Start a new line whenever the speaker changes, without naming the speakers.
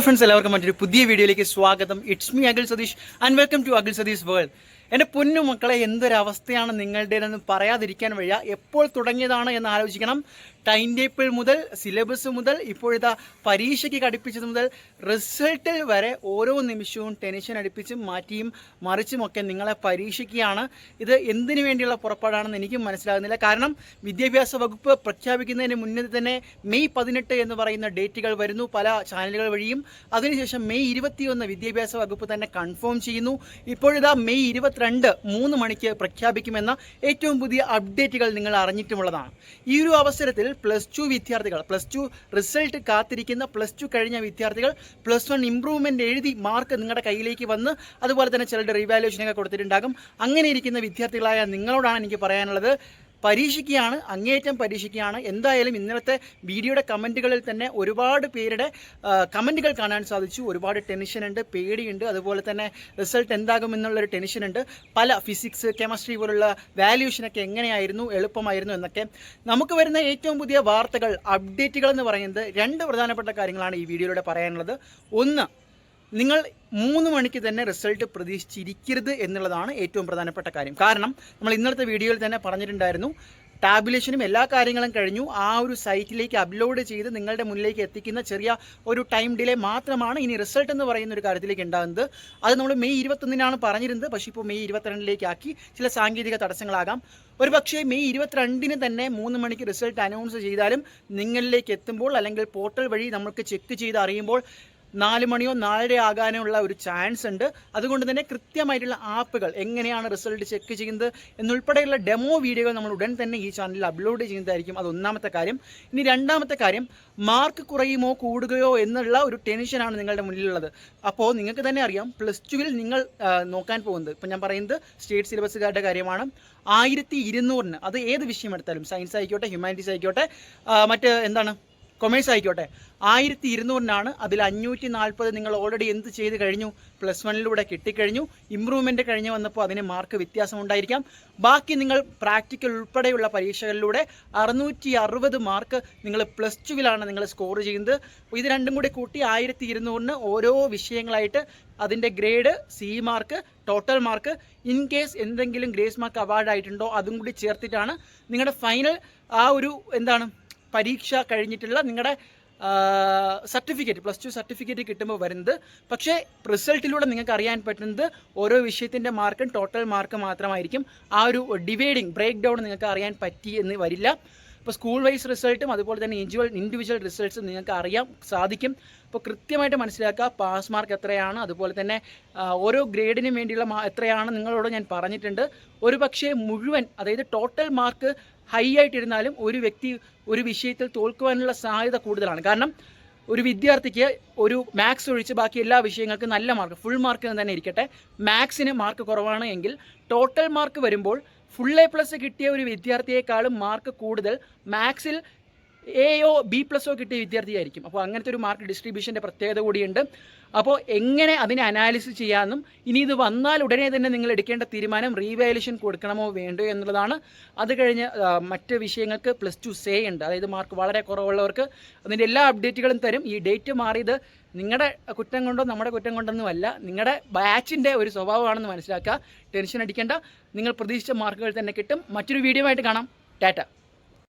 Friends എല്ലാവർക്കും മറ്റൊരു പുതിയ വീഡിയോയിലേക്ക് സ്വാഗതം. It's me Akhil Satheesh and welcome to Akhil Satheesh world. എൻ്റെ പൊന്നു മക്കളെ, എന്തൊരവസ്ഥയാണ് നിങ്ങളുടേതെന്ന് പറയാതിരിക്കാൻ വയ്യ. എപ്പോൾ തുടങ്ങിയതാണ് എന്ന് ആലോചിക്കണം. ടൈം ടേബിൾ മുതൽ, സിലബസ് മുതൽ, ഇപ്പോഴത്തെ പരീക്ഷയ്ക്ക് ഘടിപ്പിച്ചത് മുതൽ റിസൾട്ടിൽ വരെ ഓരോ നിമിഷവും ടെൻഷൻ അടുപ്പിച്ചും മാറ്റിയും മറിച്ചുമൊക്കെ നിങ്ങളെ പരീക്ഷിക്കുകയാണ്. ഇത് എന്തിനു വേണ്ടിയുള്ള പുറപ്പാടാണെന്ന് എനിക്കും മനസ്സിലാകുന്നില്ല. കാരണം വിദ്യാഭ്യാസ വകുപ്പ് പ്രഖ്യാപിക്കുന്നതിന് മുന്നേ തന്നെ മെയ് 18 എന്ന് പറയുന്ന ഡേറ്റുകൾ വരുന്നു പല ചാനലുകൾ വഴിയും. അതിനുശേഷം മെയ് 21 വിദ്യാഭ്യാസ വകുപ്പ് തന്നെ കൺഫേം ചെയ്യുന്നു. ഇപ്പോഴിതാ മെയ് 22 3 മണിക്ക് പ്രഖ്യാപിക്കുമെന്ന ഏറ്റവും പുതിയ അപ്ഡേറ്റുകൾ നിങ്ങൾ അറിഞ്ഞിട്ടുമുള്ളതാണ്. ഈ ഒരു അവസരത്തിൽ +2 വിദ്യാർത്ഥികൾ, +2 റിസൾട്ട് കാത്തിരിക്കുന്ന +2 കഴിഞ്ഞ വിദ്യാർത്ഥികൾ +1 ഇംപ്രൂവ്മെൻ്റ് എഴുതി മാർക്ക് നിങ്ങളുടെ കയ്യിലേക്ക് വന്ന് അതുപോലെ തന്നെ ചിലരുടെ റീവാലുവേഷനൊക്കെ കൊടുത്തിട്ടുണ്ടാകും. അങ്ങനെ ഇരിക്കുന്ന വിദ്യാർത്ഥികളായ നിങ്ങളോടാണ് എനിക്ക് പറയാനുള്ളത്, പരീക്ഷിക്കുകയാണ്, അങ്ങേയറ്റം പരീക്ഷിക്കുകയാണ്. എന്തായാലും ഇന്നലത്തെ വീഡിയോയുടെ കമൻറ്റുകളിൽ തന്നെ ഒരുപാട് പേരുടെ കമൻറ്റുകൾ കാണാൻ സാധിച്ചു. ഒരുപാട് ടെൻഷനുണ്ട്, പേടിയുണ്ട്, അതുപോലെ തന്നെ റിസൾട്ട് എന്താകുമെന്നുള്ളൊരു ടെൻഷനുണ്ട്. പല ഫിസിക്സ്, കെമിസ്ട്രി പോലുള്ള വാല്യൂഷനൊക്കെ എങ്ങനെയായിരുന്നു, എളുപ്പമായിരുന്നു എന്നൊക്കെ. നമുക്ക് വരുന്ന ഏറ്റവും പുതിയ വാർത്തകൾ, അപ്ഡേറ്റുകൾ എന്ന് പറയുന്നത് 2 പ്രധാനപ്പെട്ട കാര്യങ്ങളാണ് ഈ വീഡിയോയിലൂടെ പറയാനുള്ളത്. ഒന്ന്, നിങ്ങൾ 3 മണിക്ക് തന്നെ റിസൾട്ട് പ്രതീക്ഷിച്ചിരിക്കരുത് എന്നുള്ളതാണ് ഏറ്റവും പ്രധാനപ്പെട്ട കാര്യം. കാരണം നമ്മൾ ഇന്നലത്തെ വീഡിയോയിൽ തന്നെ പറഞ്ഞിട്ടുണ്ടായിരുന്നു, ടാബുലേഷനും എല്ലാ കാര്യങ്ങളും കഴിഞ്ഞു. ആ ഒരു സൈറ്റിലേക്ക് അപ്ലോഡ് ചെയ്ത് നിങ്ങളുടെ മുന്നിലേക്ക് എത്തിക്കുന്ന ചെറിയ ഒരു ടൈം ഡിലേ മാത്രമാണ് ഇനി റിസൾട്ട് എന്ന് പറയുന്ന ഒരു കാര്യത്തിലേക്ക് ഉണ്ടാകുന്നത്. അത് നമ്മൾ മെയ് 21 പറഞ്ഞിരുന്നത്, പക്ഷേ ഇപ്പോൾ മെയ് 22 ആക്കി. ചില സാങ്കേതിക തടസ്സങ്ങളാകാം. ഒരു പക്ഷേ മെയ് 22 തന്നെ 3 മണിക്ക് റിസൾട്ട് അനൗൺസ് ചെയ്താലും നിങ്ങളിലേക്ക് എത്തുമ്പോൾ, അല്ലെങ്കിൽ പോർട്ടൽ വഴി നമുക്ക് ചെക്ക് ചെയ്ത് അറിയുമ്പോൾ 4 മണിയോ 4:30 ആകാനുള്ള ഒരു ചാൻസ് ഉണ്ട്. അതുകൊണ്ട് തന്നെ കൃത്യമായിട്ടുള്ള ആപ്പുകൾ, എങ്ങനെയാണ് റിസൾട്ട് ചെക്ക് ചെയ്യുന്നത് എന്നുൾപ്പെടെയുള്ള ഡെമോ വീഡിയോകൾ നമ്മൾ ഉടൻ തന്നെ ഈ ചാനലിൽ അപ്ലോഡ് ചെയ്യുന്നതായിരിക്കും. അത് ഒന്നാമത്തെ കാര്യം. ഇനി രണ്ടാമത്തെ കാര്യം, മാർക്ക് കുറയുമോ കൂടുകയോ എന്നുള്ള ഒരു ടെൻഷനാണ് നിങ്ങളുടെ മുന്നിലുള്ളത്. അപ്പോൾ നിങ്ങൾക്ക് തന്നെ അറിയാം, +2 നിങ്ങൾ നോക്കാൻ പോകുന്നത്, ഇപ്പം ഞാൻ പറയുന്നത് സ്റ്റേറ്റ് സിലബസുകാരുടെ കാര്യമാണ്. 1200, അത് ഏത് വിഷയം എടുത്താലും, സയൻസ് ആയിക്കോട്ടെ, ഹ്യൂമാനിറ്റീസ് ആയിക്കോട്ടെ, കൊമേഴ്സ് ആയിക്കോട്ടെ, 1200 അതിൽ 540 നിങ്ങൾ ഓൾറെഡി എന്ത് ചെയ്ത് കഴിഞ്ഞു? +1 കിട്ടിക്കഴിഞ്ഞു. ഇമ്പ്രൂവ്മെൻറ്റ് കഴിഞ്ഞ് വന്നപ്പോൾ അതിന് മാർക്ക് വ്യത്യാസം ഉണ്ടായിരിക്കാം. ബാക്കി നിങ്ങൾ പ്രാക്ടിക്കൽ ഉൾപ്പെടെയുള്ള പരീക്ഷകളിലൂടെ 660 മാർക്ക് നിങ്ങൾ +2 നിങ്ങൾ സ്കോർ ചെയ്യുന്നത്. ഇത് രണ്ടും കൂടി കൂട്ടി 1200 ഓരോ വിഷയങ്ങളായിട്ട് അതിൻ്റെ grade, C mark, total mark, in case എന്തെങ്കിലും ഗ്രേസ് മാർക്ക് അവാർഡ് ആയിട്ടുണ്ടോ അതും കൂടി ചേർത്തിട്ടാണ് നിങ്ങളുടെ ഫൈനൽ ആ ഒരു പരീക്ഷ കഴിഞ്ഞിട്ടുള്ള നിങ്ങളുടെ സർട്ടിഫിക്കറ്റ്, +2 സർട്ടിഫിക്കറ്റ് കിട്ടുമ്പോൾ വരുന്നത്. പക്ഷേ റിസൾട്ടിലൂടെ നിങ്ങൾക്ക് അറിയാൻ പറ്റുന്നത് ഓരോ വിഷയത്തിൻ്റെ മാർക്കും ടോട്ടൽ മാർക്ക് മാത്രമായിരിക്കും. ആ ഒരു ഡിവൈഡിങ്, ബ്രേക്ക് ഡൗൺ നിങ്ങൾക്ക് അറിയാൻ പറ്റി എന്ന് വരില്ല. ഇപ്പോൾ സ്കൂൾ വൈസ് റിസൾട്ടും അതുപോലെ തന്നെ ഇൻഡിവിജ്വൽ റിസൾട്ട്സും നിങ്ങൾക്ക് അറിയാൻ സാധിക്കും. അപ്പോൾ കൃത്യമായിട്ട് മനസ്സിലാക്കുക, പാസ് മാർക്ക് എത്രയാണ്, അതുപോലെ തന്നെ ഓരോ ഗ്രേഡിനും വേണ്ടിയുള്ള എത്രയാണ് നിങ്ങളോട് ഞാൻ പറഞ്ഞിട്ടുണ്ട്. ഒരു പക്ഷേ മുഴുവൻ, അതായത് ടോട്ടൽ മാർക്ക് ഹൈ ആയിട്ടിരുന്നാലും ഒരു വ്യക്തി ഒരു വിഷയത്തിൽ തോൽക്കുവാനുള്ള സാധ്യത കൂടുതലാണ്. കാരണം ഒരു വിദ്യാർത്ഥിക്ക് ഒരു മാത്സ് ഒഴിച്ച് ബാക്കി എല്ലാ വിഷയങ്ങൾക്കും നല്ല മാർക്ക്, ഫുൾ മാർക്ക് തന്നെ ഇരിക്കട്ടെ, മാത്സിന് മാർക്ക് കുറവാണ് എങ്കിൽ ടോട്ടൽ മാർക്ക് വരുമ്പോൾ ഫുൾ A+ കിട്ടിയ ഒരു വിദ്യാർത്ഥിയെക്കാളും മാർക്ക് കൂടുതൽ മാത്സിൽ എയോ B+ കിട്ടിയ വിദ്യാർത്ഥിയായിരിക്കും. അപ്പോൾ അങ്ങനത്തെ ഒരു മാർക്ക് ഡിസ്ട്രിബ്യൂഷൻ്റെ പ്രത്യേകത കൂടിയുണ്ട്. അപ്പോൾ എങ്ങനെ അതിനെ അനാലിസിസ് ചെയ്യാമെന്നും, ഇനി ഇത് വന്നാൽ ഉടനെ തന്നെ നിങ്ങൾ എടുക്കേണ്ട തീരുമാനം റീവാലുവേഷൻ കൊടുക്കണമോ വേണ്ടോ എന്നുള്ളതാണ്. അത് കഴിഞ്ഞ് മറ്റ് വിഷയങ്ങൾക്ക് +2 സേ ഉണ്ട്, അതായത് മാർക്ക് വളരെ കുറവുള്ളവർക്ക് അതിൻ്റെ എല്ലാ അപ്ഡേറ്റുകളും തരും. ഈ ഡേറ്റ് മാറിയത് നിങ്ങളുടെ കുറ്റം കൊണ്ടോ നമ്മുടെ കുറ്റം കൊണ്ടൊന്നുമല്ല, നിങ്ങളുടെ ബാച്ചിൻ്റെ ഒരു സ്വഭാവമാണെന്ന് മനസ്സിലാക്കുക. ടെൻഷൻ അടിക്കേണ്ട, നിങ്ങൾ പ്രതീക്ഷിച്ച മാർക്കുകൾ തന്നെ കിട്ടും. മറ്റൊരു വീഡിയോ ആയിട്ട് കാണാം. ടാറ്റ.